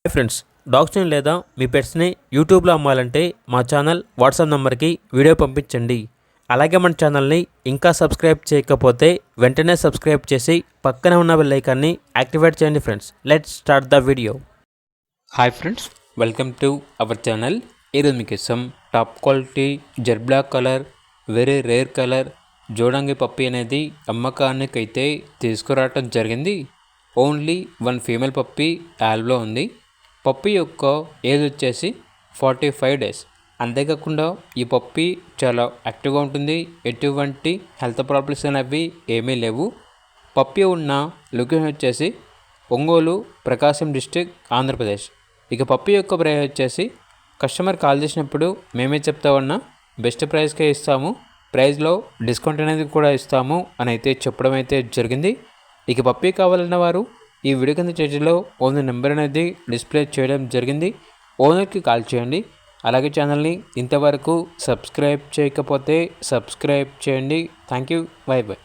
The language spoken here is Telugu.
హాయ్ ఫ్రెండ్స్, డాగ్స్ని లేదా మీ పెట్స్ని యూట్యూబ్లో అమ్మాలంటే మా ఛానల్ వాట్సాప్ నెంబర్కి వీడియో పంపించండి. అలాగే మన ఛానల్ని ఇంకా సబ్స్క్రైబ్ చేయకపోతే వెంటనే సబ్స్క్రైబ్ చేసి పక్కనే ఉన్న బెల్ ఐకాన్ని యాక్టివేట్ చేయండి. Friends, let's start the video. Hi friends, welcome to our channel. ఈరోజు మీకోసం top quality Z black colour, very rare colour జోడంగి పప్పి అనేది అమ్మకానికి అయితే తీసుకురావటం జరిగింది. ఓన్లీ వన్ ఫీమేల్ పప్పి యాల్బ్లో ఉంది. పప్పి యొక్క ఏజ్ వచ్చేసి 45 days. అంతేకాకుండా ఈ పప్పి చాలా యాక్టివ్గా ఉంటుంది. ఎటువంటి హెల్త్ ప్రాబ్లమ్స్ అనేవి ఏమీ లేవు. పప్పి ఉన్న లొకేషన్ వచ్చేసి ఒంగోలు, ప్రకాశం డిస్టిక్, ఆంధ్రప్రదేశ్. ఇక పప్పి యొక్క ప్రైస్ వచ్చేసి కస్టమర్ కాల్ చేసినప్పుడు మేమే చెప్తామన్నా బెస్ట్ ప్రైస్కే ఇస్తాము, ప్రైస్లో డిస్కౌంట్ అనేది కూడా ఇస్తాము అని అయితే చెప్పడం అయితే జరిగింది. ఇక పప్పి కావాలన్న వారు ఈ వీడియో కింద చేతిలో ఓనర్ నెంబర్ అనేది డిస్ప్లే చేయడం జరిగింది. ఓనర్కి కాల్ చేయండి. అలాగే ఛానల్ని ఇంతవరకు సబ్స్క్రైబ్ చేయకపోతే సబ్స్క్రైబ్ చేయండి. Thank you. By by.